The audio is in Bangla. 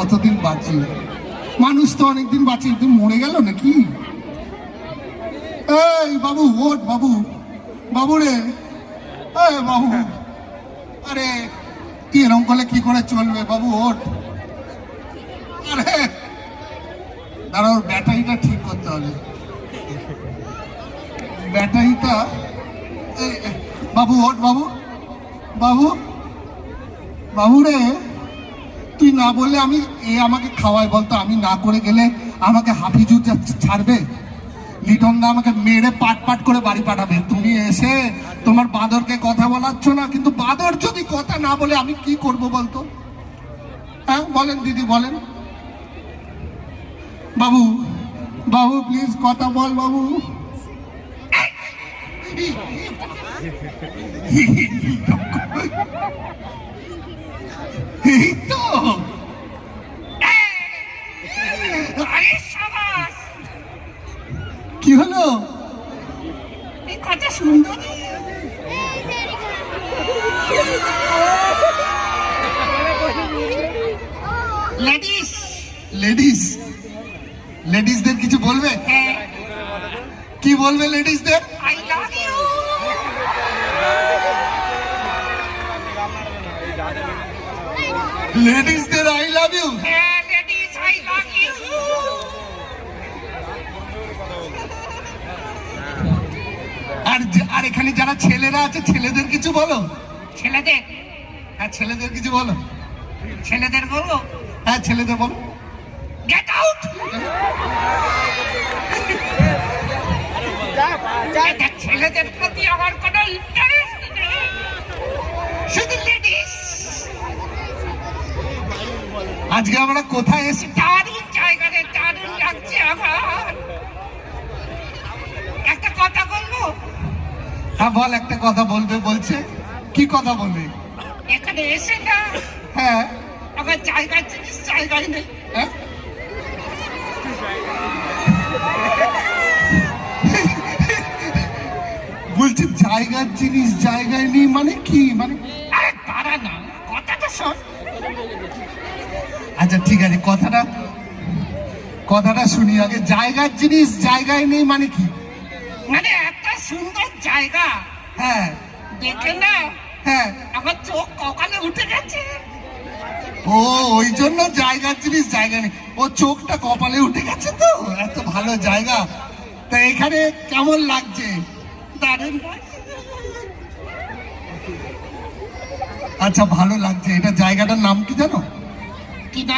কতদিন বাঁচি, মানুষ তো অনেকদিন বাঁচে, তুই মরে গেল নাকি? এই বাবু ওঠ, বাবু, বাবু রে, এই বাবু, আরে তুই এরকম করলে কি করে চলবে বাবু, ওঠ। আরে দাঁড়াও, ব্যাটারিটা ঠিক করতে হবে, ব্যাটারিটা। বাবু ওঠ, বাবু, বাবু, বাবু রে, তুই না বললে আমি আমাকে খাওয়ায় বলতো, আমি না করে গেলে আমাকে হাফিজুর ছাড়বে, লিটন দা আমাকে মেরে পাট পাট করে বাড়ি পাঠাবে। তুমি এসে তোমার বাঁদরকে কথা বলাচ্ছ না, কিন্তু বাঁদর যদি কথা না বলে আমি কি করব বলতো? হ্যাঁ বলেন দিদি, বলেন। বাবু, বাবু প্লিজ কথা বল বাবু। এই তো কি হলো? কত সুন্দর লেডিস, লেডিস, লেডিসদের কিছু বলবে? কি বলবে লেডিসদের? I love you. লেডিসদের I love you. Ladies I love you. আর এখানে যারা ছেলেরা আছে ছেলেদের কিছু বলো। ছেলেদের? হ্যাঁ ছেলেদের কিছু বলো। ছেলেদের বলবো? হ্যাঁ ছেলেদের বলো। Get out. ছেলেদের প্রতি আমার কোনো ইন্টারেস্ট নেই, শুধু লেডিস। আজকে আমরা কোথায় এসে? দারুণ জায়গাতে, দারুণ লাগছে আমার। একটা কথা বলবো? হ্যাঁ বল, একটা কথা বলবে বলছে। কি কথা বলবে? এখানে এসে না হ্যাঁ আমার জায়গার জিনিস জায়গায় নেই। হ্যাঁ বলছে জায়গার জিনিস জায়গায় নেই মানে কি? মানে আরে তারা না, কথাটা শোন। আচ্ছা ঠিক আছে, কথাটা শুনি আগে। জায়গার জিনিস জায়গায় নেই মানে কি? মানে একটা সুন্দর জায়গা হ্যাঁ দেখে না হ্যাঁ, আমার চোখ কপালে উঠে গেছে। ও ওই জন্য জায়গার জিনিস জায়গা নেই, ও চোখটা কপালে উঠে গেছে। তো এত ভালো জায়গা, তা এখানে কেমন লাগছে? দারুণ। আচ্ছা ভালো লাগছে। এটা জায়গাটার নাম কি জানো? কি না